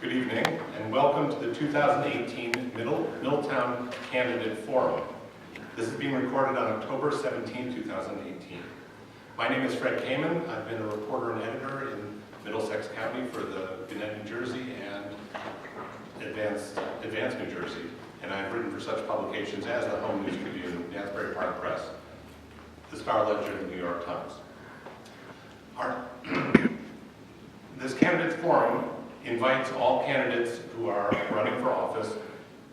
Good evening, and welcome to the 2018 Milltown Candidate Forum. This is being recorded on October 17, 2018. My name is Fred Kamen. I've been a reporter and editor in Middlesex County for the Gwinnett, New Jersey, and Advance, New Jersey. And I've written for such publications as the Home News Tribune, Asbury Park Press, the Star Ledger, and the New York Times. This Candidates Forum invites all candidates who are running for office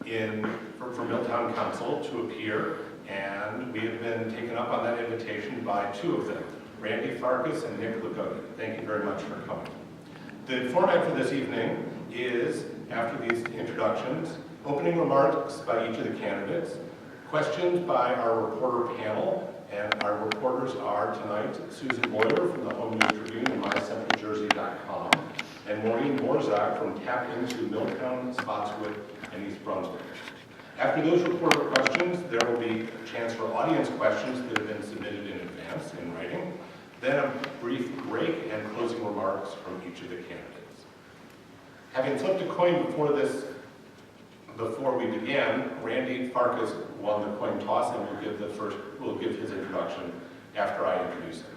for Milltown Council to appear, and we have been taken up on that invitation by two of them, Randy Farkas and Nick Lagodi. Thank you very much for coming. The format for this evening is, after these introductions, opening remarks by each of the candidates, questions by our reporter panel, and our reporters are tonight Susan Boyer from the Home News Tribune and mycentraljersey.com, and Maureen Borzak from Tap Into Milltown, Spotswood, and East Brunswick. After those reporter questions, there will be a chance for audience questions that have been submitted in advance in writing, then a brief break and closing remarks from each of the candidates. Having flipped a coin before we began, Randy Farkas won the coin toss and will give his introduction after I introduce him.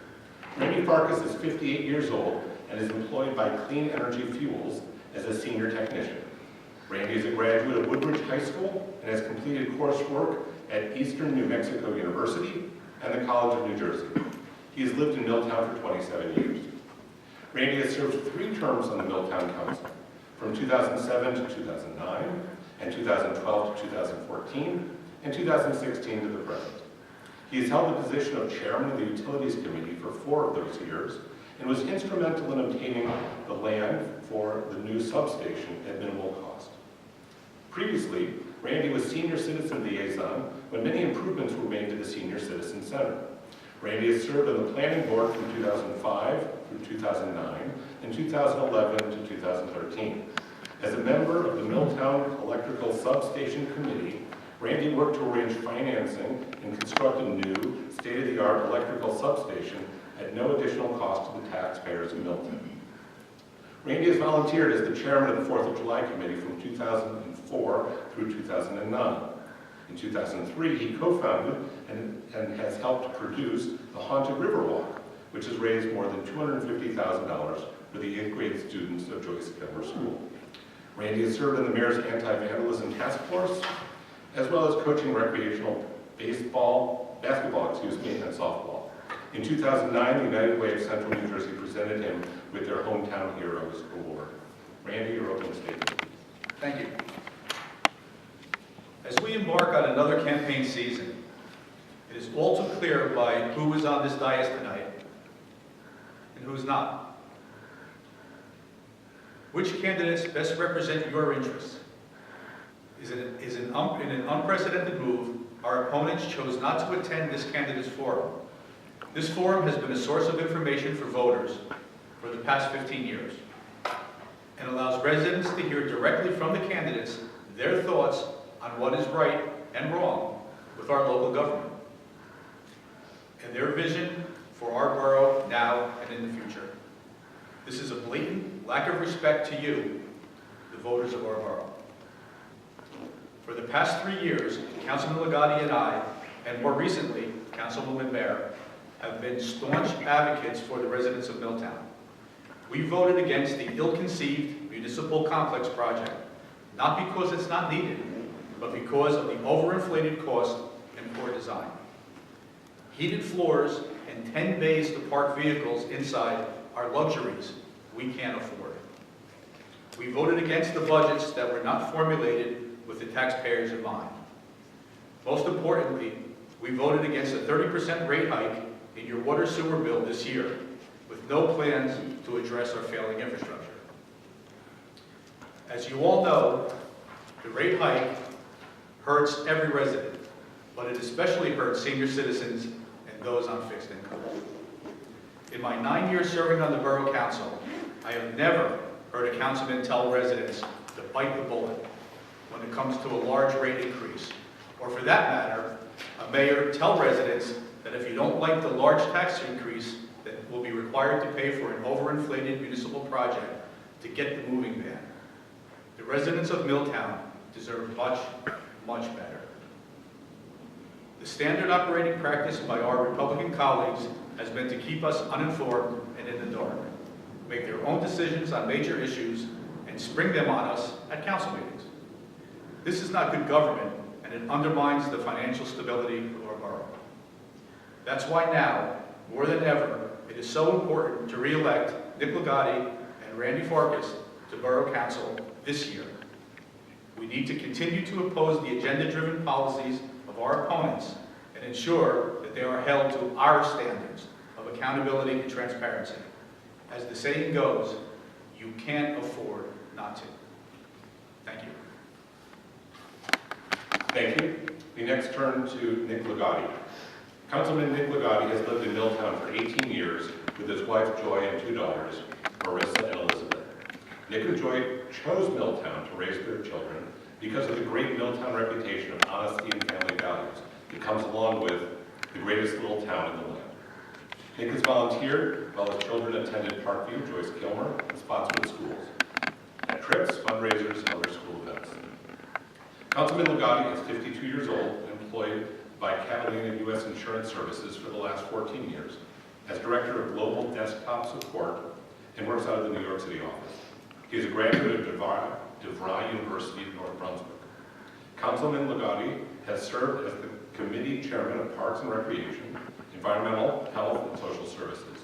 Randy Farkas is 58 years old and is employed by Clean Energy Fuels as a senior technician. Randy is a graduate of Woodbridge High School and has completed coursework at Eastern New Mexico University and the College of New Jersey. He has lived in Milltown for 27 years. Randy has served 3 terms on the Milltown Council, from 2007 to 2009, and 2012 to 2014, and 2016 to the present. He has held the position of chairman of the Utilities Committee for 4 of those years, and was instrumental in obtaining the land for the new substation at minimal cost. Previously, Randy was senior citizen liaison when many improvements were made to the Senior Citizen Center. Randy has served on the planning board from 2005 through 2009 and 2011 to 2013. As a member of the Milltown Electrical Substation Committee, Randy worked to arrange financing and construct a new, state-of-the-art electrical substation at no additional cost to the taxpayers of Milltown. Randy has volunteered as the chairman of the 4th of July Committee from 2004 through 2009. In 2003, he co-founded and has helped produce the Haunted River Walk, which has raised more than $250,000 for the 8th grade students of Joyce Kilmer School. Randy has served on the Mayor's Anti-Vandalism Task Force, as well as coaching recreational basketball, and softball. In 2009, the United Way of Central New Jersey presented him with their Hometown Heroes Award. Randy, your opening statement. Thank you. As we embark on another campaign season, it is all too clear by who is on this dais tonight and who's not. Which candidates best represent your interests? In an unprecedented move, our opponents chose not to attend this candidates forum. This forum has been a source of information for voters for the past 15 years and allows residents to hear directly from the candidates their thoughts on what is right and wrong with our local government and their vision for our borough now and in the future. This is a blatant lack of respect to you, the voters of our borough. For the past 3 years, Councilman Lagodi and I, and more recently, Councilwoman Baer, have been staunch advocates for the residents of Milltown. We voted against the ill-conceived municipal complex project, not because it's not needed, but because of the overinflated cost and poor design. Heated floors and 10 bays to park vehicles inside are luxuries we can't afford. We voted against the budgets that were not formulated with the taxpayers in mind. Most importantly, we voted against a 30% rate hike in your water sewer bill this year, with no plans to address our failing infrastructure. As you all know, the rate hike hurts every resident, but it especially hurts senior citizens and those on fixed income. In my 9 years serving on the Borough Council, I have never heard a councilman tell residents to bite the bullet when it comes to a large rate increase, or for that matter, a mayor tell residents that if you don't like the large tax increase that will be required to pay for an overinflated municipal project, to get the moving ban. The residents of Milltown deserve much, much better. The standard operating practice by our Republican colleagues has been to keep us uninformed and in the dark, make their own decisions on major issues, and spring them on us at council meetings. This is not good government, and it undermines the financial stability of our borough. That's why now, more than ever, it is so important to re-elect Nick Ligotti and Randy Farkas to Borough Council this year. We need to continue to oppose the agenda-driven policies of our opponents and ensure that they are held to our standards of accountability and transparency. As the saying goes, you can't afford not to. Thank you. Thank you. We next turn to Nick Ligotti. Councilman Nick Ligotti has lived in Milltown for 18 years with his wife Joy and 2 daughters, Marissa and Elizabeth. Nick and Joy chose Milltown to raise their children because of the great Milltown reputation of honesty and family values that comes along with the greatest little town in the land. Nick has volunteered while his children attended Parkview, Joyce Kilmer, and Spotswood schools, at trips, fundraisers, and other school events. Councilman Ligotti is 52 years old and employed by Catalina U.S. Insurance Services for the last 14 years as Director of Global Desktop Support and works out of the New York City office. He is a graduate of DeVry University of North Brunswick. Councilman Ligotti has served as the Committee Chairman of Parks and Recreation, Environmental, Health, and Social Services,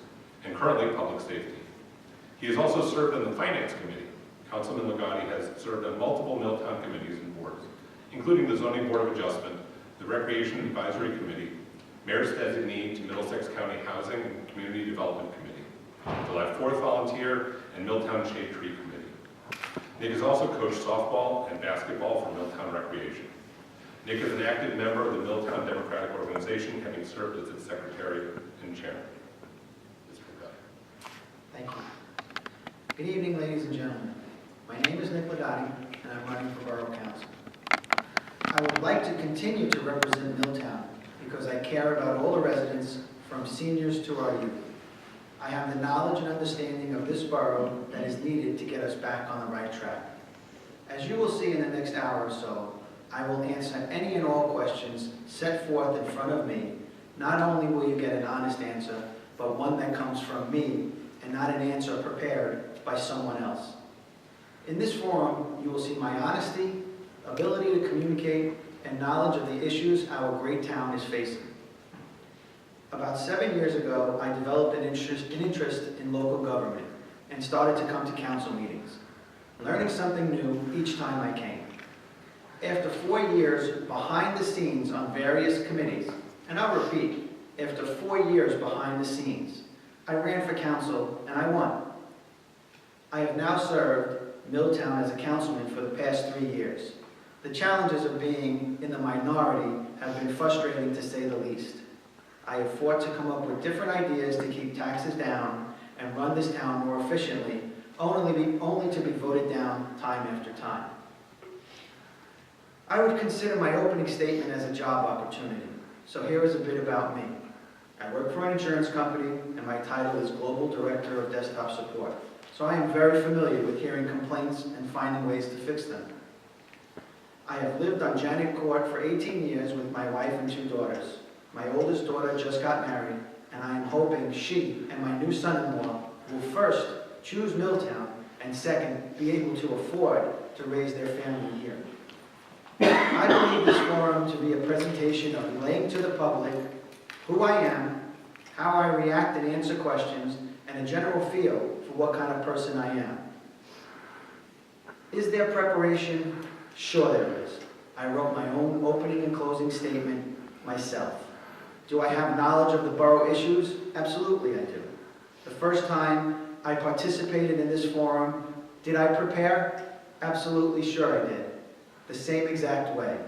and currently Public Safety. He has also served on the Finance Committee. Councilman Ligotti has served on multiple Milltown committees and boards, including the Zoning Board of Adjustment, the Recreation Advisory Committee, Mayor's Designee to Middlesex County Housing and Community Development Committee, July 4th Volunteer, and Milltown Shade Tree Committee. Nick has also coached softball and basketball for Milltown Recreation. Nick is an active member of the Milltown Democratic Organization, having served as its secretary and chairman. Mr. Ligotti. Thank you. Good evening, ladies and gentlemen. My name is Nick Ligotti, and I'm running for Borough Council. I would like to continue to represent Milltown because I care about all the residents, from seniors to our youth. I have the knowledge and understanding of this borough that is needed to get us back on the right track. As you will see in the next hour or so, I will answer any and all questions set forth in front of me. Not only will you get an honest answer, but one that comes from me and not an answer prepared by someone else. In this forum, you will see my honesty, ability to communicate, and knowledge of the issues our great town is facing. About 7 years ago, I developed an interest in local government and started to come to council meetings, learning something new each time I came. After 4 years behind the scenes on various committees, and I'll repeat, after 4 years behind the scenes, I ran for council and I won. I have now served Milltown as a councilman for the past 3 years. The challenges of being in the minority have been frustrating to say the least. I have fought to come up with different ideas to keep taxes down and run this town more efficiently, only to be voted down time after time. I would consider my opening statement as a job opportunity, so here is a bit about me. I work for an insurance company, and my title is Global Director of Desktop Support, so I am very familiar with hearing complaints and finding ways to fix them. I have lived on Janet Court for 18 years with my wife and 2 daughters. My oldest daughter just got married, and I am hoping she and my new son-in-law will first choose Milltown, and second, be able to afford to raise their family here. I believe this forum to be a presentation of relaying to the public who I am, how I react and answer questions, and a general feel for what kind of person I am. Is there preparation? Sure there is. I wrote my own opening and closing statement myself. Do I have knowledge of the borough issues? Absolutely I do. The first time I participated in this forum, did I prepare? Absolutely sure I did. The same exact way.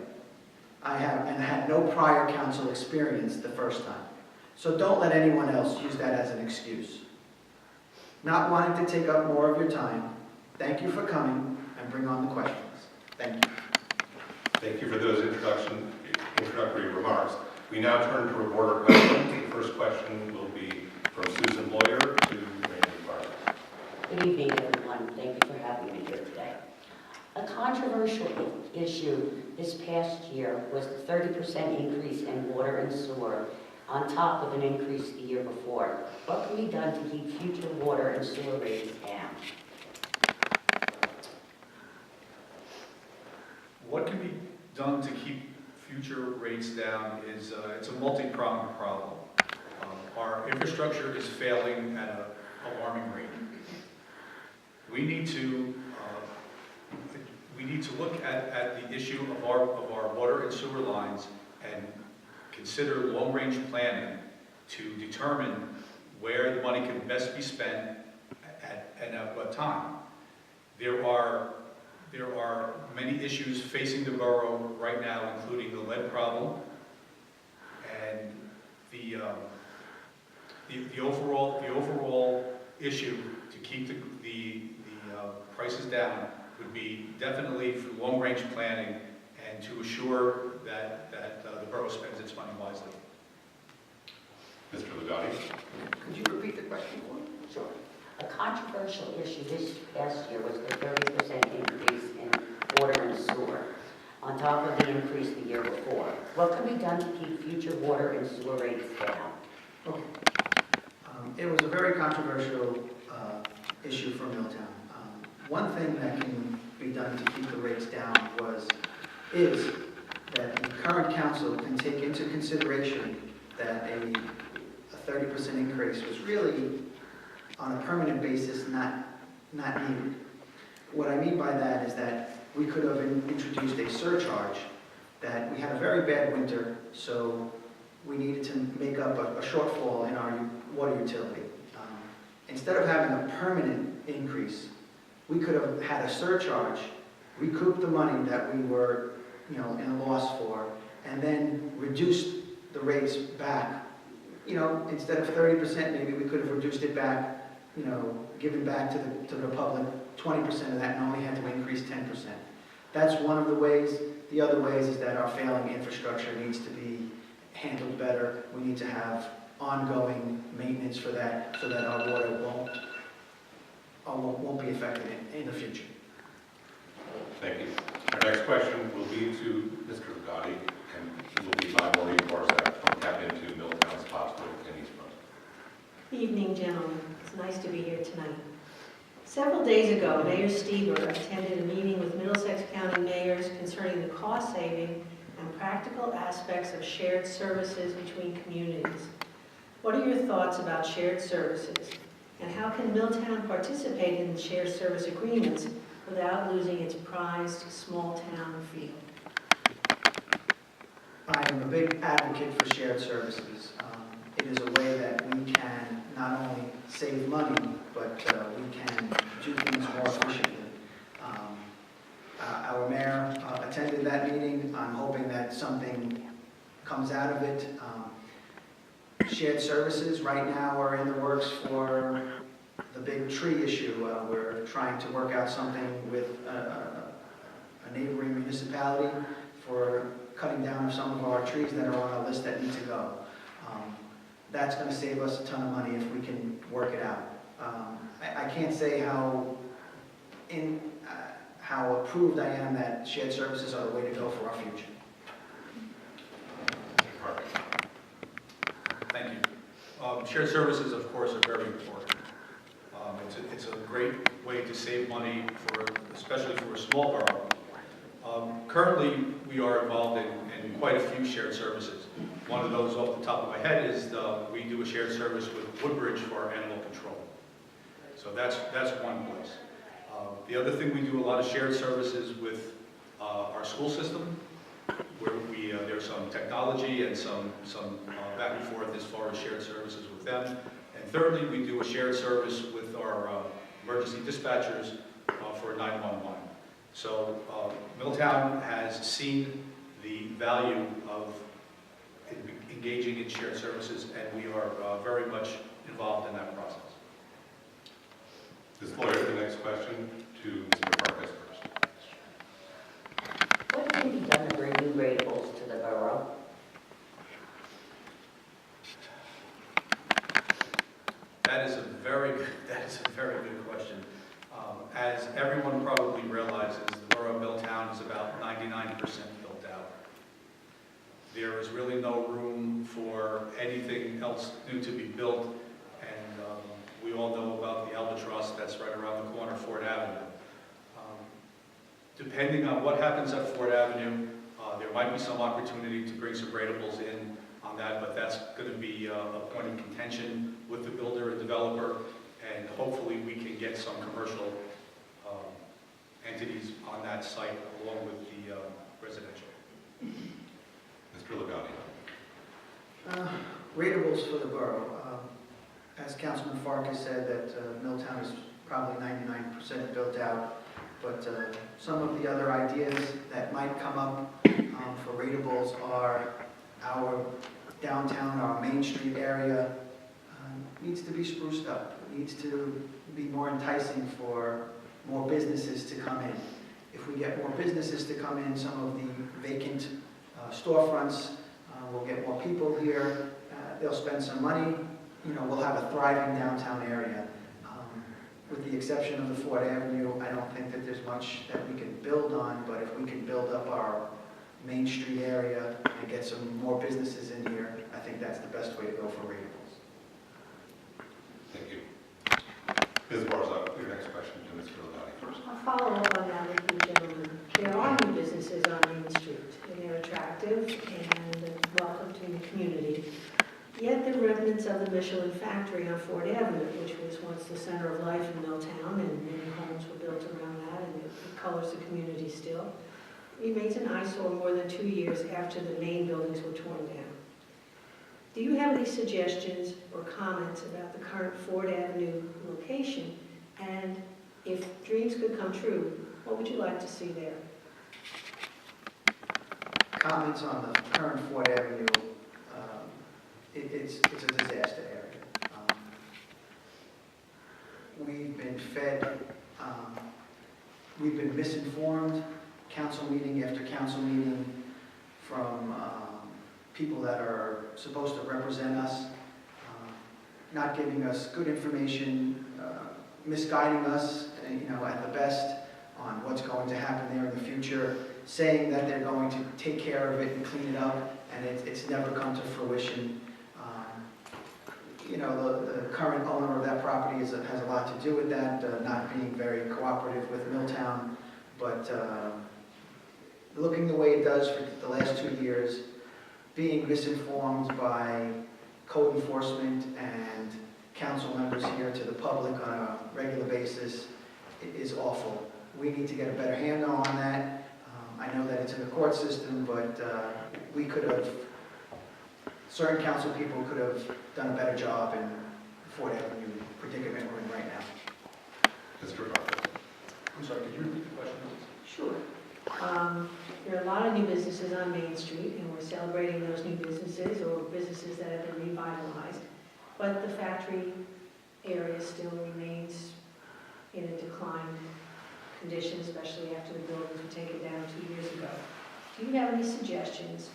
I had no prior council experience the first time. So don't let anyone else use that as an excuse. Not wanting to take up more of your time, thank you for coming, and bring on the questions. Thank you. Thank you for those introductory remarks. We now turn to reporter questions. The first question will be from Susan Lawyer to Randy Farkas. Good evening, everyone. Thank you for having me here today. A controversial issue this past year was the 30% increase in water and sewer on top of an increase the year before. What can be done to keep future water and sewer rates down? What can be done to keep future rates down is, it's a multi-pronged problem. Our infrastructure is failing at an alarming rate. We need to look at the issue of our water and sewer lines and consider long-range planning to determine where the money can best be spent and at what time. There are many issues facing the borough right now, including the lead problem and the overall issue to keep the prices down would be definitely for long-range planning and to assure that the borough spends its money wisely. Mr. Ligotti? Could you repeat the question for me? Sure. A controversial issue this past year was the 30% increase in water and sewer, on top of the increase the year before. What can be done to keep future water and sewer rates down? Okay. It was a very controversial issue for Milltown. One thing that can be done to keep the rates down is that the current council can take into consideration that a 30% increase was really, on a permanent basis, not needed. What I mean by that is that we could have introduced a surcharge that we had a very bad winter, so we needed to make up a shortfall in our water utility. Instead of having a permanent increase, we could have had a surcharge, recouped the money that we were, in a loss for, and then reduced the rates back. Instead of 30%, maybe we could have reduced it back, given back to the public 20% of that, and only had to increase 10%. That's one of the ways. The other ways is that our failing infrastructure needs to be handled better. We need to have ongoing maintenance for that, so that our water won't be affected in the future. Thank you. Our next question will be to Mr. Ligotti, and it will be by Maureen Barczak from Tap Into Milltown's Hospital in East Brunswick. Evening, gentlemen. It's nice to be here tonight. Several days ago, Mayor Stever attended a meeting with Middlesex County mayors concerning the cost-saving and practical aspects of shared services between communities. What are your thoughts about shared services, and how can Milltown participate in shared service agreements without losing its prized small-town feel? I am a big advocate for shared services. It is a way that we can not only save money, but we can do things more efficiently. Our mayor attended that meeting. I'm hoping that something comes out of it. Shared services right now are in the works for the big tree issue. We're trying to work out something with a neighboring municipality for cutting down some of our trees that are on our list that need to go. That's going to save us a ton of money if we can work it out. I can't say how approved I am that shared services are the way to go for our future. Mr. Parker. Thank you. Shared services, of course, are very important. It's a great way to save money, especially for a small borough. Currently, we are involved in quite a few shared services. One of those off the top of my head is we do a shared service with Woodbridge for our animal control. So that's one place. The other thing, we do a lot of shared services with our school system, where there's some technology and some back and forth as far as shared services with them. And thirdly, we do a shared service with our emergency dispatchers for 911. So Milltown has seen the value of engaging in shared services, and we are very much involved in that process. Ms. Floyer, the next question to Mr. Parker first. What can be done to bring new ratables to the borough? That is a very good question. As everyone probably realizes, the borough line is about 99% built out. There is really no room for anything else new to be built, and we all know about the albatross that's right around the corner, Ford Avenue. Depending on what happens at Ford Avenue, there might be some opportunity to bring some ratables in on that, but that's going to be a point of contention with the builder and developer, and hopefully we can get some commercial entities on that site along with the residential. Mr. Lagani. Ratables for the borough. As Councilman Farkas said, that Milltown is probably 99% built out, but some of the other ideas that might come up for ratables are our downtown, our Main Street area needs to be spruced up, needs to be more enticing for more businesses to come in. If we get more businesses to come in, some of the vacant storefronts, we'll get more people here, they'll spend some money, we'll have a thriving downtown area. With the exception of the Ford Avenue, I don't think that there's much that we can build on, but if we can build up our Main Street area and get some more businesses in here, I think that's the best way to go for ratables. Thank you. Ms. Barzak, your next question to Mr. Lagani first. I'll follow up on that with you gentlemen. There are new businesses on Main Street, and they're attractive and welcome to the community. Yet the remnants of the Michelin factory on Ford Avenue, which was once the center of life in Milltown, and many homes were built around that, and it colors the community still, remains an eyesore more than 2 years after the main buildings were torn down. Do you have any suggestions or comments about the current Ford Avenue location? And if dreams could come true, what would you like to see there? Comments on the current Ford Avenue, it's a disaster area. We've been fed, we've been misinformed, council meeting after council meeting, from people that are supposed to represent us, not giving us good information, misguiding us, at the best on what's going to happen there in the future, saying that they're going to take care of it and clean it up, and it's never come to fruition. The current owner of that property has a lot to do with that, not being very cooperative with Milltown, but looking the way it does for the last 2 years, being misinformed by code enforcement and council members here to the public on a regular basis is awful. We need to get a better handle on that. I know that it's in the court system, but we could have, certain council people could have done a better job in the Ford Avenue predicament we're in right now. Mr. Farkas. I'm sorry, could you repeat the question, please? Sure. There are a lot of new businesses on Main Street, and we're celebrating those new businesses or businesses that have been revitalized. But the factory area still remains in a decline condition, especially after the buildings were taken down 2 years ago. Do you have any suggestions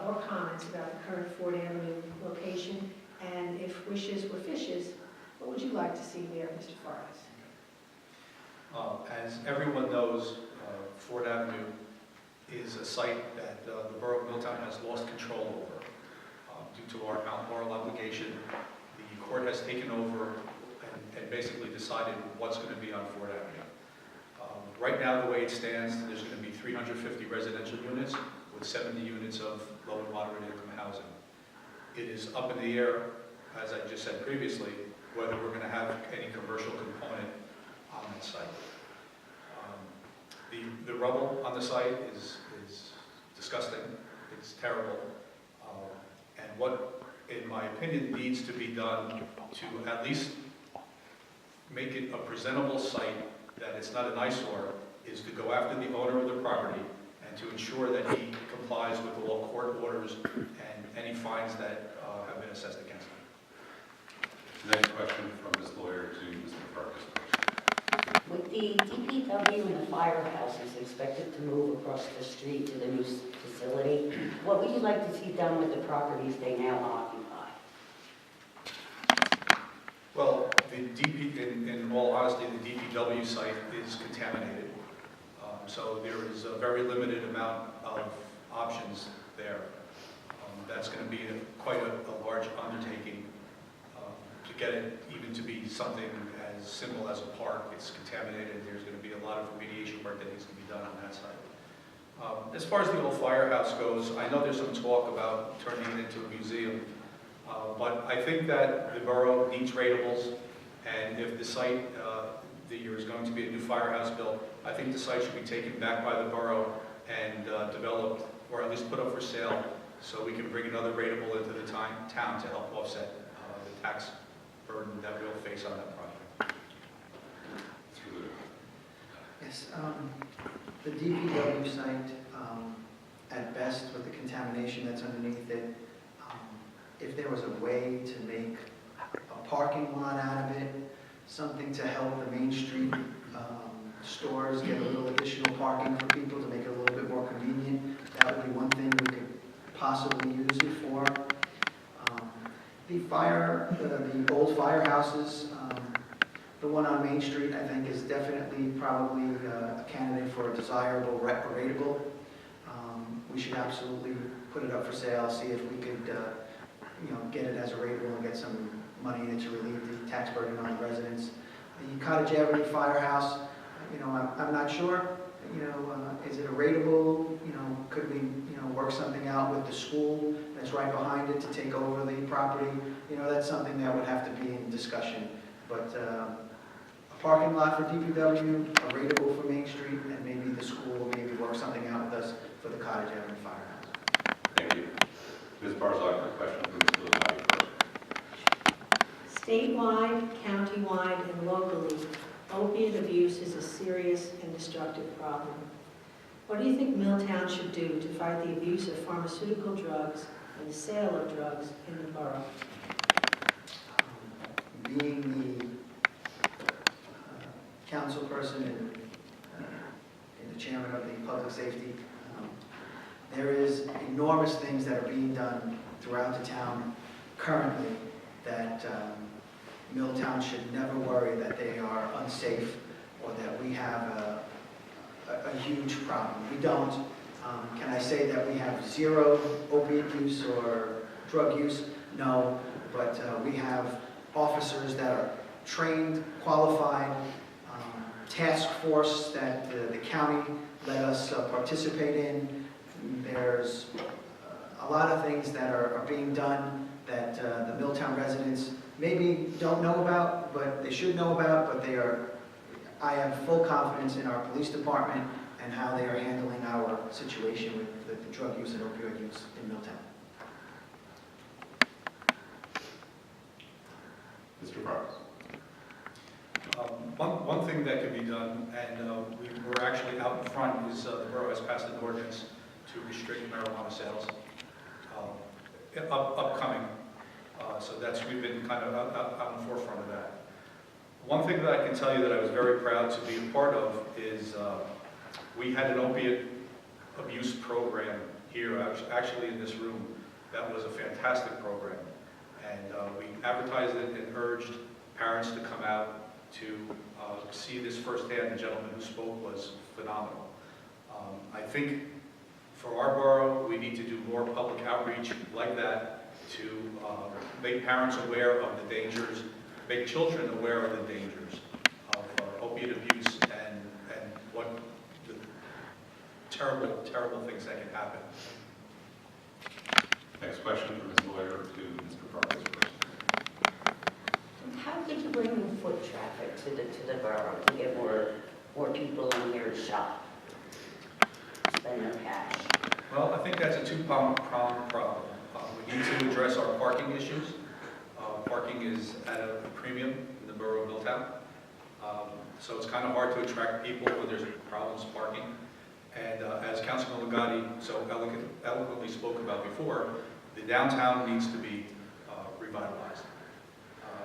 or comments about the current Ford Avenue location? And if wishes were fishes, what would you like to see there, Mr. Farkas? As everyone knows, Ford Avenue is a site that the Borough of Milltown has lost control over due to our Mount Laurel obligation. The court has taken over and basically decided what's going to be on Ford Avenue. Right now, the way it stands, there's going to be 350 residential units with 70 units of low and moderate income housing. It is up in the air, as I just said previously, whether we're going to have any commercial component on that site. The rubble on the site is disgusting. It's terrible. And what, in my opinion, needs to be done to at least make it a presentable site, that it's not an eyesore, is to go after the owner of the property and to ensure that he complies with all court orders and any fines that have been assessed against him. Next question from Ms. Lawyer to Mr. Farkas. With the DPW and the firehouse is expected to move across the street to the new facility, what would you like to see done with the properties they now occupy? Well, in all honesty, the DPW site is contaminated. So there is a very limited amount of options there. That's going to be quite a large undertaking to get it even to be something as simple as a park. It's contaminated. There's going to be a lot of remediation work that needs to be done on that side. As far as the old firehouse goes, I know there's some talk about turning it into a museum, but I think that the borough needs ratables, and if the site, there is going to be a new firehouse built, I think the site should be taken back by the borough and developed, or at least put up for sale, so we can bring another rateable into the town to help offset the tax burden that we'll face on that project. Yes, the DPW site, at best with the contamination that's underneath it, if there was a way to make a parking lot out of it, something to help the Main Street stores get a little additional parking for people to make it a little bit more convenient, that would be one thing we could possibly use it for. The old firehouses, the one on Main Street, I think, is definitely probably a candidate for a desirable rateable. We should absolutely put it up for sale, see if we could, get it as a rateable and get some money in it to relieve the tax burden on the residents. The Cottage Avenue Firehouse, I'm not sure. Is it a rateable? Could we, work something out with the school that's right behind it to take over the property? That's something that would have to be in discussion. But a parking lot for DPW, a rateable for Main Street, and maybe the school will maybe work something out with us for the Cottage Avenue Firehouse. Thank you. Ms. Barzak, a question for Ms. Lozano first. Statewide, countywide, and locally, opiate abuse is a serious and destructive problem. What do you think Milltown should do to fight the abuse of pharmaceutical drugs and the sale of drugs in the borough? Being the council person and the chairman of the public safety, there is enormous things that are being done throughout the town currently that Milltown should never worry that they are unsafe or that we have a huge problem. We don't. Can I say that we have zero opiate use or drug use? No, but we have officers that are trained, qualified, task force that the county let us participate in. There's a lot of things that are being done that the Milltown residents maybe don't know about, but they should know about, but I have full confidence in our police department and how they are handling our situation with the drug use and opioid use in Milltown. Mr. Parks. One thing that can be done, and we're actually out in front, is the borough has passed an ordinance to restrict marijuana sales upcoming. So we've been kind of out in the forefront of that. One thing that I can tell you that I was very proud to be a part of is we had an opiate abuse program here, actually in this room. That was a fantastic program. And we advertised it and urged parents to come out to see this firsthand. The gentleman who spoke was phenomenal. I think for our borough, we need to do more public outreach like that to make parents aware of the dangers, make children aware of the dangers of opiate abuse and what the terrible, terrible things that can happen. Next question from Ms. Boyer to Mr. Parks first. How did you bring in foot traffic to the borough to get more people in here to shop, spend their cash? Well, I think that's a two-pronged problem. We need to address our parking issues. Parking is at a premium in the borough of Milltown. So it's kind of hard to attract people when there's problems parking. And as Councilman Legati so eloquently spoke about before, the downtown needs to be revitalized.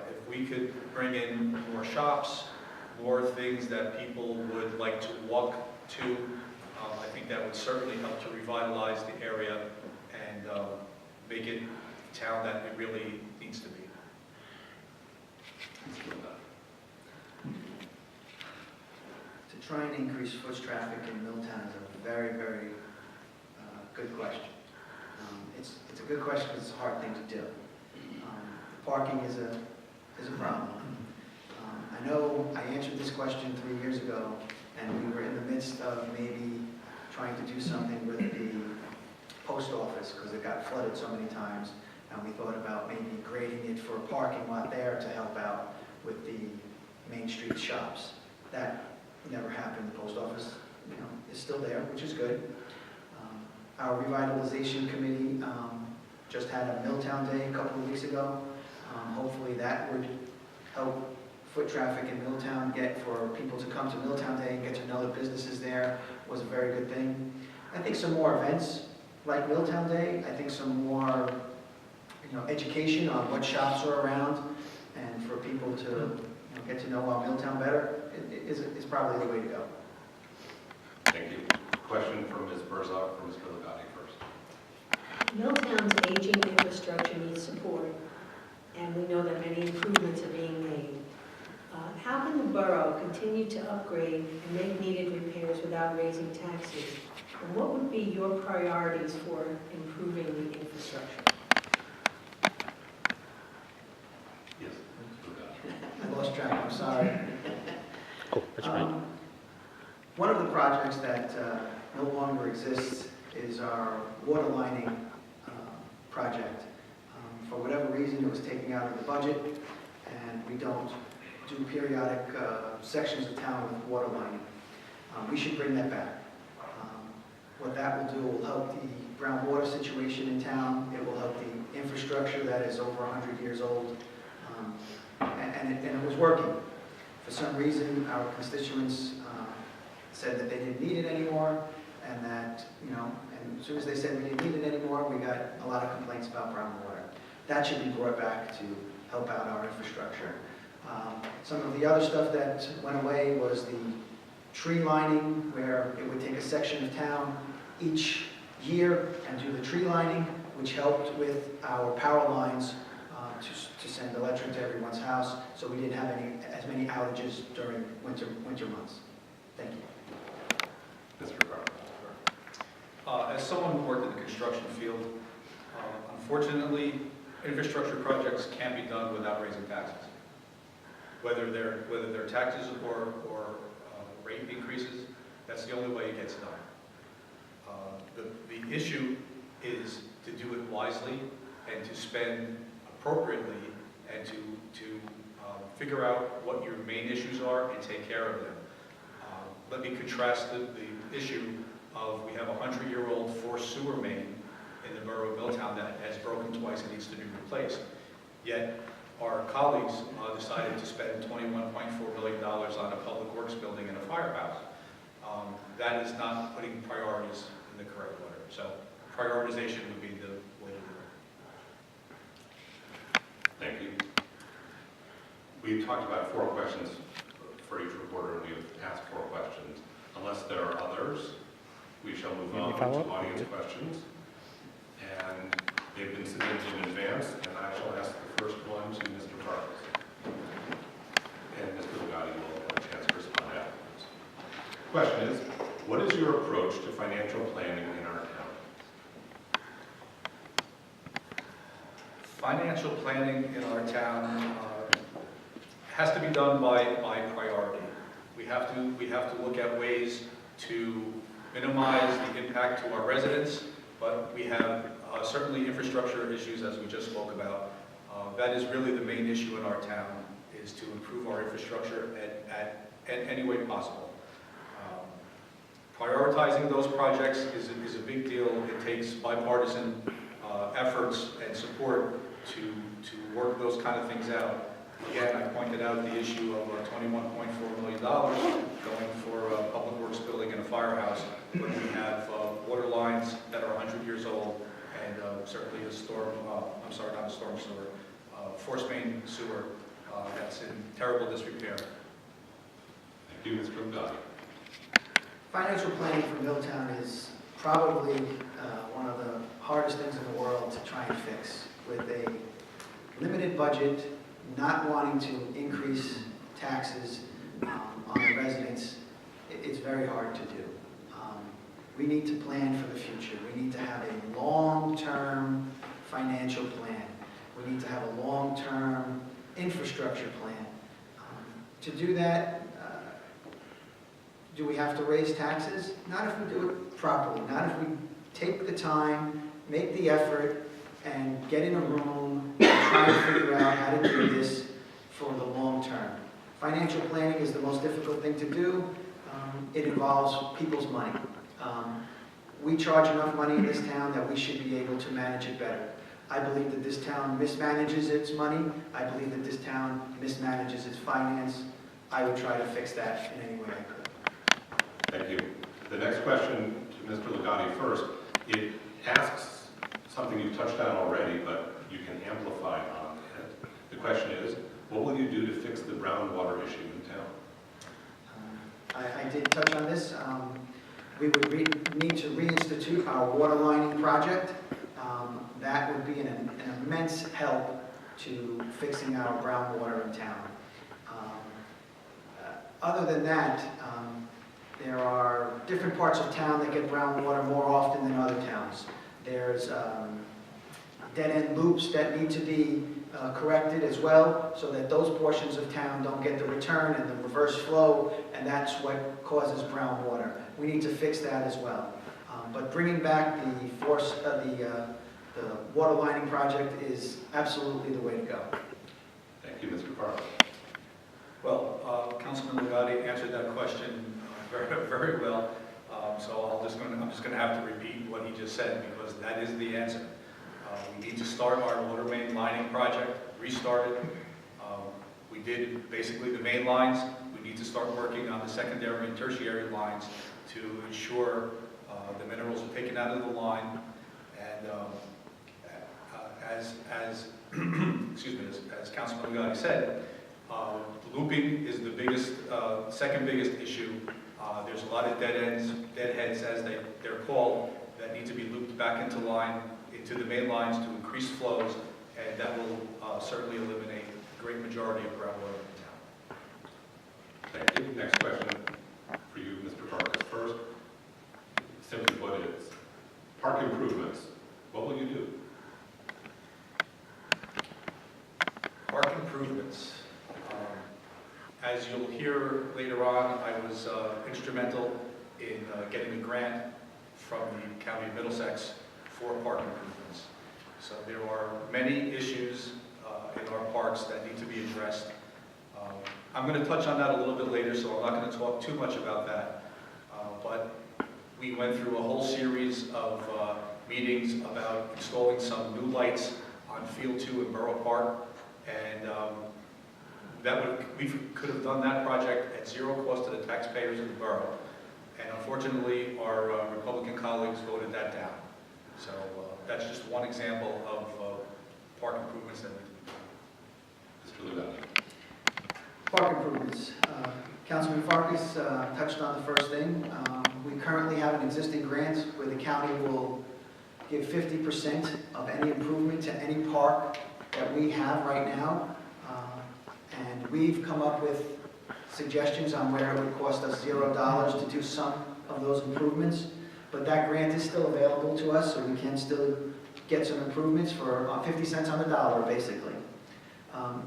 If we could bring in more shops, more things that people would like to walk to, I think that would certainly help to revitalize the area and make it a town that it really needs to be. To trying to increase foot traffic in Milltown is a very, very good question. It's a good question because it's a hard thing to do. Parking is a problem. I know I answered this question 3 years ago, and we were in the midst of maybe trying to do something with the post office because it got flooded so many times, and we thought about maybe grading it for a parking lot there to help out with the Main Street shops. That never happened. The post office, is still there, which is good. Our revitalization committee just had a Milltown Day a couple of weeks ago. Hopefully that would help foot traffic in Milltown, for people to come to Milltown Day and get to know the businesses there was a very good thing. I think some more events like Milltown Day, I think some more education on what shops are around, and for people to get to know our Milltown better is probably the way to go. Thank you. Question from Ms. Burzak, from Mr. Legati first. Milltown's aging infrastructure needs support, and we know that many improvements are being made. How can the borough continue to upgrade and make needed repairs without raising taxes? And what would be your priorities for improving the infrastructure? Yes, Mr. Legati. I lost track, I'm sorry. Oh, that's right. One of the projects that no longer exists is our water lining project. For whatever reason, it was taken out of the budget, and we don't do periodic sections of town with water lining. We should bring that back. What that will do will help the groundwater situation in town. It will help the infrastructure that is over 100 years old. And it was working. For some reason, our constituents said that they didn't need it anymore, and that, and as soon as they said we didn't need it anymore, we got a lot of complaints about brown water. That should be brought back to help out our infrastructure. Some of the other stuff that went away was the tree lining, where it would take a section of town each year and do the tree lining, which helped with our power lines to send electric to everyone's house, so we didn't have as many outages during winter months. Thank you. Mr. Carter. As someone who worked in the construction field, unfortunately, infrastructure projects can't be done without raising taxes. Whether they're taxes or rate increases, that's the only way it gets done. The issue is to do it wisely and to spend appropriately and to figure out what your main issues are and take care of them. Let me contrast the issue of we have a 100-year-old forced sewer main in the borough of Milltown that has broken twice and needs to be replaced. Yet our colleagues decided to spend $21.4 million on a public works building and a firehouse. That is not putting priorities in the correct order. So prioritization would be the way to do it. Thank you. We talked about 4 questions for each reporter, and we have asked 4 questions. Unless there are others, we shall move on to audience questions. And they've been submitted in advance, and I shall ask the first one to Mr. Farkas. And Mr. Legati will have a chance to respond afterwards. Question is, what is your approach to financial planning in our town? Financial planning in our town has to be done by priority. We have to look at ways to minimize the impact to our residents, but we have certainly infrastructure issues, as we just spoke about. That is really the main issue in our town, is to improve our infrastructure at any way possible. Prioritizing those projects is a big deal. It takes bipartisan efforts and support to work those kind of things out. Again, I pointed out the issue of $21.4 million going for a public works building and a firehouse, when we have water lines that are 100 years old, and certainly a force main sewer that's in terrible disrepair. Thank you, Mr. Legati. Financial planning for Milltown is probably one of the hardest things in the world to try and fix. With a limited budget, not wanting to increase taxes on the residents, it's very hard to do. We need to plan for the future. We need to have a long-term financial plan. We need to have a long-term infrastructure plan. To do that, do we have to raise taxes? Not if we do it properly, not if we take the time, make the effort, and get in a room and try to figure out how to do this for the long term. Financial planning is the most difficult thing to do. It involves people's money. We charge enough money in this town that we should be able to manage it better. I believe that this town mismanages its money. I believe that this town mismanages its finance. I would try to fix that in any way I could. Thank you. The next question to Mr. Legati first. It asks something you've touched on already, but you can amplify on it. The question is, what will you do to fix the groundwater issue in town? I did touch on this. We would need to reinstitute our water lining project. That would be an immense help to fixing our groundwater in town. Other than that, there are different parts of town that get groundwater more often than other towns. There's dead-end loops that need to be corrected as well, so that those portions of town don't get the return and the reverse flow, and that's what causes brown water. We need to fix that as well. But bringing back the water lining project is absolutely the way to go. Thank you, Mr. Parker. Well, Councilman Legati answered that question very, very well. So I'm just going to have to repeat what he just said, because that is the answer. We need to start our water main lining project, restart it. We did basically the main lines. We need to start working on the secondary and tertiary lines to ensure the minerals are taken out of the line. And as excuse me, as Councilman Legati said, looping is the biggest, second biggest issue. There's a lot of deadheads as they're called, that need to be looped back into line, into the main lines to increase flows, and that will certainly eliminate the great majority of groundwater in town. Thank you. Next question for you, Mr. Parker. First, simply put, is park improvements. What will you do? Park improvements. As you'll hear later on, I was instrumental in getting a grant from the County of Middlesex for park improvements. So there are many issues in our parks that need to be addressed. I'm going to touch on that a little bit later, so I'm not going to talk too much about that. But we went through a whole series of meetings about installing some new lights on Field 2 in Borough Park, and we could have done that project at zero cost to the taxpayers of the borough. And unfortunately, our Republican colleagues voted that down. So that's just one example of park improvements that we do. Mr. Legati. Park improvements. Councilman Farkas touched on the first thing. We currently have an existing grant where the county will give 50% of any improvement to any park that we have right now. And we've come up with suggestions on where it would cost us $0 to do some of those improvements. But that grant is still available to us, so we can still get some improvements for 50 cents on the dollar, basically.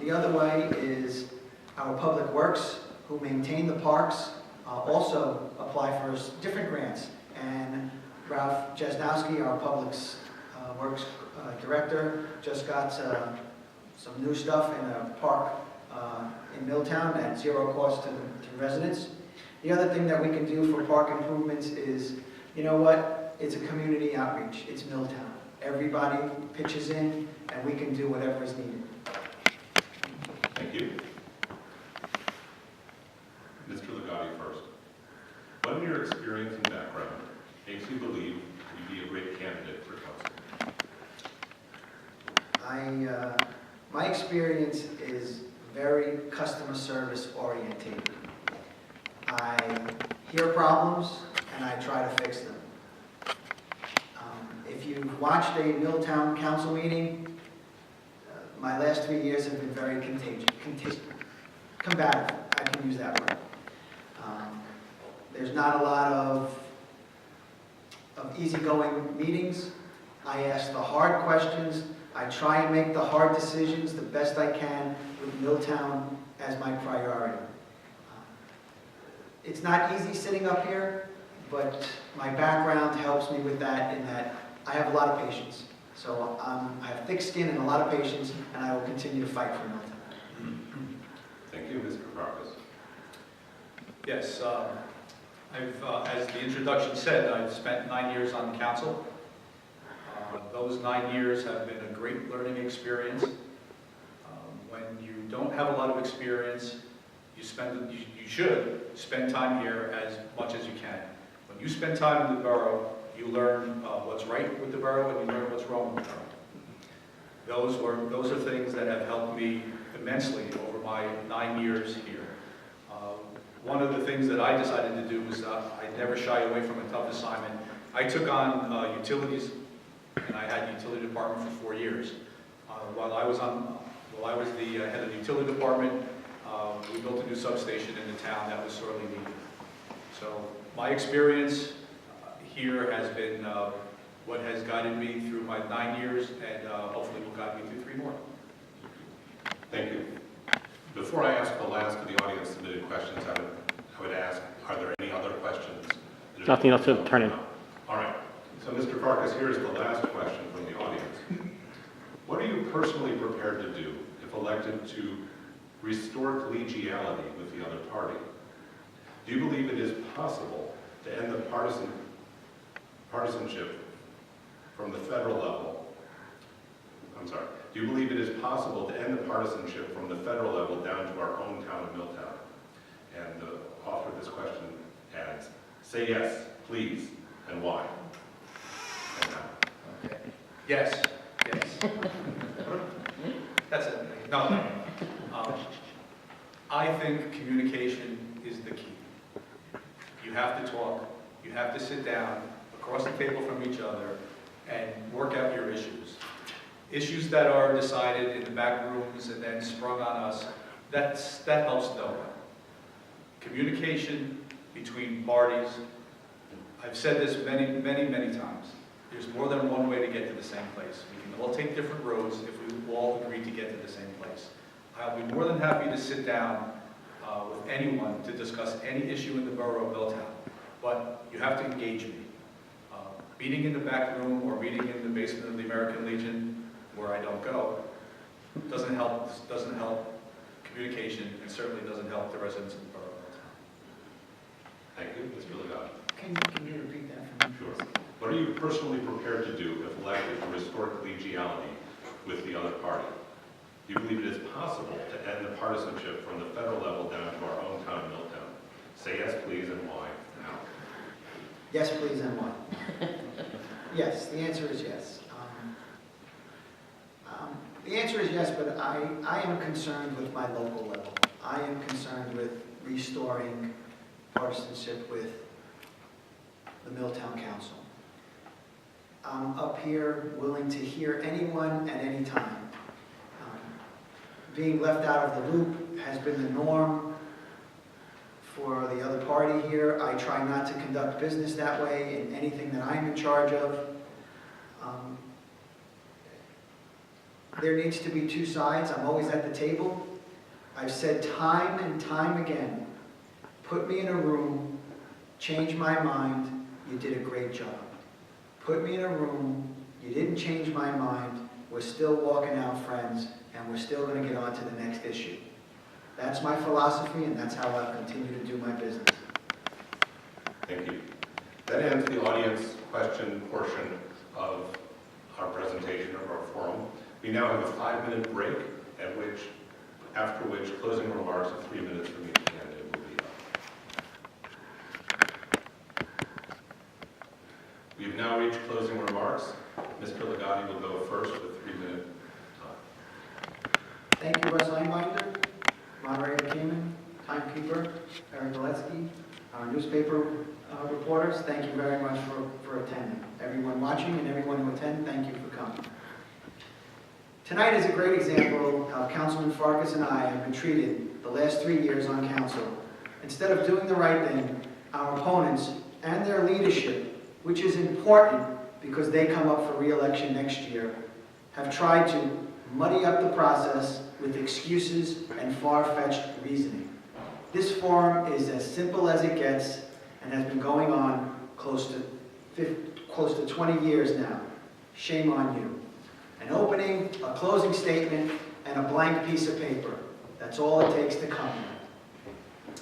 The other way is our Public Works, who maintain the parks, also apply for different grants. And Ralph Jesnowski, our Public Works Director, just got some new stuff in a park in Milltown at zero cost to residents. The other thing that we can do for park improvements is, you know what, it's a community outreach. It's Milltown. Everybody pitches in, and we can do whatever is needed. Thank you. Mr. Legati first. What in your experience and background makes you believe you'd be a great candidate for council? My experience is very customer service oriented. I hear problems and I try to fix them. If you've watched a Milltown council meeting, my last 3 years have been very combative. I can use that word. There's not a lot of easygoing meetings. I ask the hard questions. I try and make the hard decisions the best I can with Milltown as my priority. It's not easy sitting up here, but my background helps me with that in that I have a lot of patience. So I have thick skin and a lot of patience, and I will continue to fight for Milltown. Thank you, Mr. Farkas. Yes, as the introduction said, I've spent 9 years on the council. Those 9 years have been a great learning experience. When you don't have a lot of experience, you should spend time here as much as you can. When you spend time in the borough, you learn what's right with the borough and you learn what's wrong with the borough. Those are things that have helped me immensely over my 9 years here. One of the things that I decided to do was I never shy away from a tough assignment. I took on utilities, and I had utility department for 4 years. While I was the head of the utility department, we built a new substation in the town that was sorely needed. So my experience here has been what has guided me through my 9 years, and hopefully will guide me through 3 more. Thank you. Before I ask the last of the audience submitted questions, I would ask, are there any other questions? Nothing else to turn in. All right. So, Mr. Farkas, here is the last question from the audience. What are you personally prepared to do if elected to restore collegiality with the other party? Do you believe it is possible to end the partisanship from the federal level? I'm sorry. Do you believe it is possible to end the partisanship from the federal level down to our own town of Milltown? And the author of this question adds, say yes, please, and why? And now. Okay. Yes. That's it. No. I think communication is the key. You have to talk. You have to sit down across the table from each other and work out your issues. Issues that are decided in the back rooms and then sprung on us, that helps no one. Communication between parties, I've said this many times. There's more than one way to get to the same place. We can all take different roads if we all agree to get to the same place. I'll be more than happy to sit down with anyone to discuss any issue in the borough of Milltown, but you have to engage me. Meeting in the back room or meeting in the basement of the American Legion, where I don't go, doesn't help communication, and certainly doesn't help the residents of the borough of Milltown. Thank you. Mr. Legato. Can you repeat that for me? Sure. What are you personally prepared to do if elected to restore collegiality with the other party? Do you believe it is possible to end the partisanship from the federal level down to our own town of Milltown? Say yes, please, and why? Now. Yes, please, and why? Yes, the answer is yes. The answer is yes, but I am concerned with my local level. I am concerned with restoring partisanship with the Milltown Council. I'm up here willing to hear anyone at any time. Being left out of the loop has been the norm for the other party here. I try not to conduct business that way in anything that I'm in charge of. There needs to be two sides. I'm always at the table. I've said time and time again, put me in a room, change my mind, you did a great job. Put me in a room, you didn't change my mind, we're still walking out friends, and we're still going to get on to the next issue. That's my philosophy, and that's how I'll continue to do my business. Thank you. That ends the audience question portion of our presentation of our forum. We now have a 5-minute break, after which closing remarks of 3 minutes from each candidate will be up. We have now reached closing remarks. Mr. Legati will go first with 3-minute time. Thank you, Russ Einbinder, Moderator Kamen, Timekeeper, Eric Galetsky, our newspaper reporters. Thank you very much for attending. Everyone watching and everyone who attended, thank you for coming. Tonight is a great example of how Councilman Farkas and I have been treated the last 3 years on council. Instead of doing the right thing, our opponents and their leadership, which is important because they come up for re-election next year, have tried to muddy up the process with excuses and far-fetched reasoning. This forum is as simple as it gets and has been going on close to 20 years now. Shame on you. An opening, a closing statement, and a blank piece of paper. That's all it takes to come here.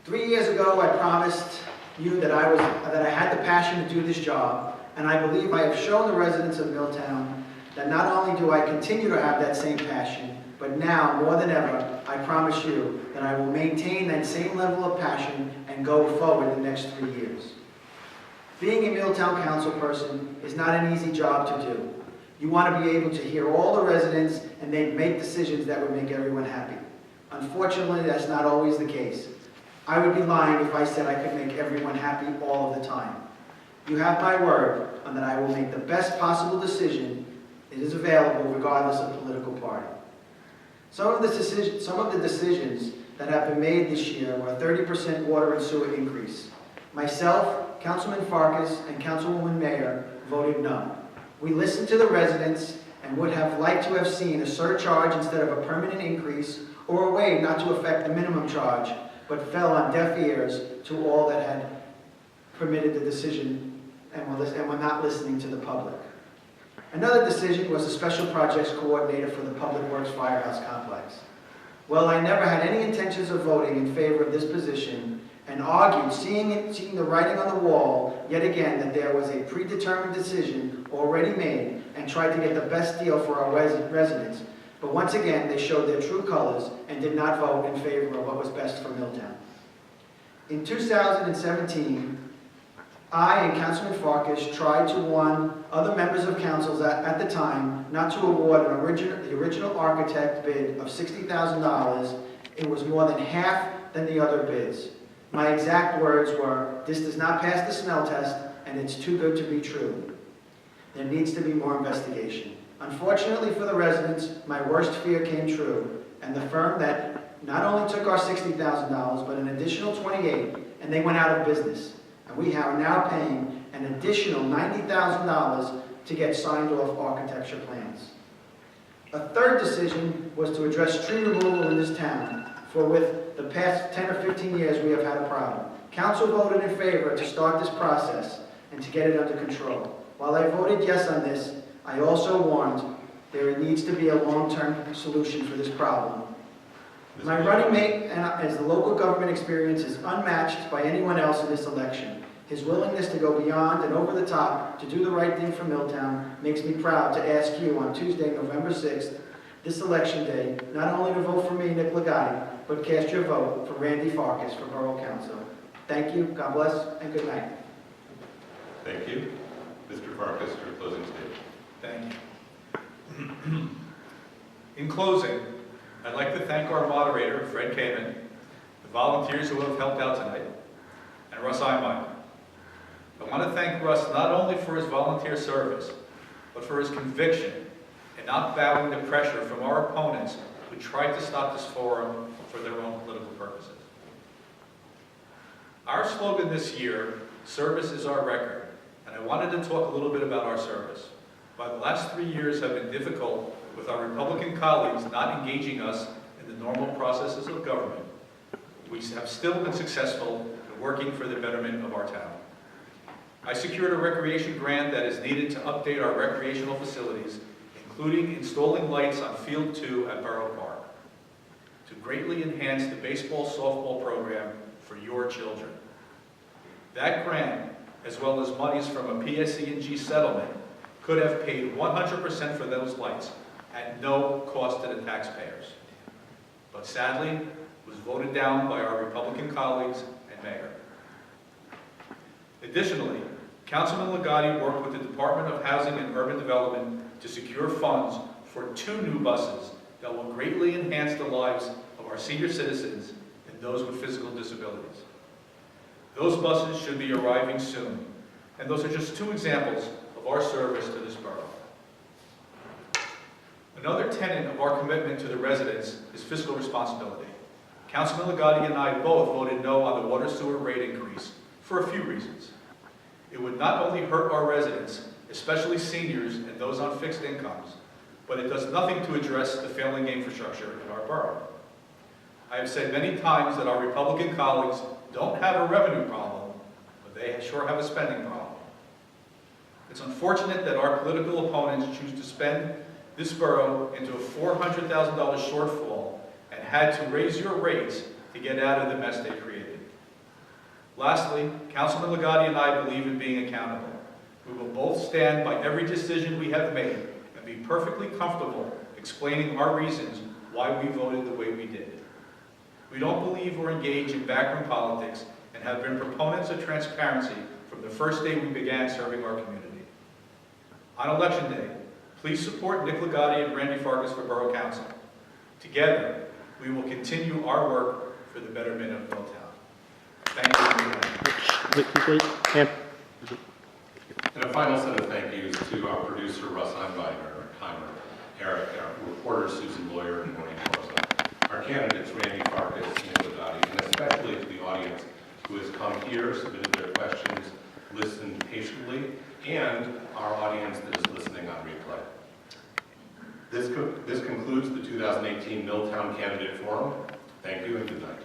3 years ago, I promised you that I had the passion to do this job, and I believe I have shown the residents of Milltown that not only do I continue to have that same passion, but now, more than ever, I promise you that I will maintain that same level of passion and go forward the next 3 years. Being a Milltown council person is not an easy job to do. You want to be able to hear all the residents and then make decisions that would make everyone happy. Unfortunately, that's not always the case. I would be lying if I said I could make everyone happy all of the time. You have my word on that I will make the best possible decision that is available regardless of political party. Some of the decisions that have been made this year were a 30% water and sewer increase. Myself, Councilman Farkas, and Councilwoman Mayer voted no. We listened to the residents and would have liked to have seen a surcharge instead of a permanent increase, or a way not to affect the minimum charge, but fell on deaf ears to all that had permitted the decision and were not listening to the public. Another decision was a special projects coordinator for the Public Works Firehouse Complex. Well, I never had any intentions of voting in favor of this position, and argued, seeing the writing on the wall, yet again, that there was a predetermined decision already made, and tried to get the best deal for our residents. But once again, they showed their true colors and did not vote in favor of what was best for Milltown. In 2017, I and Councilman Farkas tried to warn other members of council at the time not to award the original architect bid of $60,000. It was more than half than the other bids. My exact words were, "This does not pass the smell test, and it's too good to be true. There needs to be more investigation." Unfortunately for the residents, my worst fear came true, and the firm that not only took our $60,000, but an additional $28,000, and they went out of business. And we are now paying an additional $90,000 to get signed off architecture plans. A third decision was to address tree removal in this town, for with the past 10 or 15 years we have had a problem. Council voted in favor to start this process and to get it under control. While I voted yes on this, I also warned there needs to be a long-term solution for this problem. My running mate, as the local government experience, is unmatched by anyone else in this election. His willingness to go beyond and over the top to do the right thing for Milltown makes me proud to ask you on Tuesday, November 6th, this election day, not only to vote for me, Nick Legati, but cast your vote for Randy Farkas for Borough Council. Thank you, God bless, and good night. Thank you. Mr. Farkas, your closing statement. Thank you. In closing, I'd like to thank our moderator, Fred Kamen, the volunteers who have helped out tonight, and Russ Einbein. I want to thank Russ not only for his volunteer service, but for his conviction in not bowing to pressure from our opponents who tried to stop this forum for their own political purposes. Our slogan this year, "Service is our record," and I wanted to talk a little bit about our service. While the last 3 years have been difficult with our Republican colleagues not engaging us in the normal processes of government, we have still been successful in working for the betterment of our town. I secured a recreation grant that is needed to update our recreational facilities, including installing lights on Field 2 at Borough Park, to greatly enhance the baseball-softball program for your children. That grant, as well as monies from a PSE&G settlement, could have paid 100% for those lights at no cost to the taxpayers. But sadly, was voted down by our Republican colleagues and mayor. Additionally, Councilman Legati worked with the Department of Housing and Urban Development to secure funds for 2 new buses that will greatly enhance the lives of our senior citizens and those with physical disabilities. Those buses should be arriving soon, and those are just 2 examples of our service to this borough. Another tenet of our commitment to the residents is fiscal responsibility. Councilman Ligotti and I both voted no on the water sewer rate increase for a few reasons. It would not only hurt our residents, especially seniors and those on fixed incomes, but it does nothing to address the failing infrastructure in our borough. I have said many times that our Republican colleagues don't have a revenue problem, but they sure have a spending problem. It's unfortunate that our political opponents choose to spend this borough into a $400,000 shortfall and had to raise your rates to get out of the mess they created. Lastly, Councilman Ligotti and I believe in being accountable. We will both stand by every decision we have made and be perfectly comfortable explaining our reasons why we voted the way we did. We don't believe or engage in backroom politics and have been proponents of transparency from the first day we began serving our community. On Election Day, please support Nick Ligotti and Randy Farkas for Borough Council. Together, we will continue our work for the betterment of Milltown. Thank you. Wait, Ann. And a final set of thank yous to our producer, Russ Einbeiner, our timer, Eric, our reporter, Susan Lawyer, and Maureen Corsa, our candidates, Randy Farkas and Nick Ligotti, and especially to the audience who has come here, submitted their questions, listened patiently, and our audience that is listening on replay. This concludes the 2018 Milltown Candidate Forum. Thank you and good night.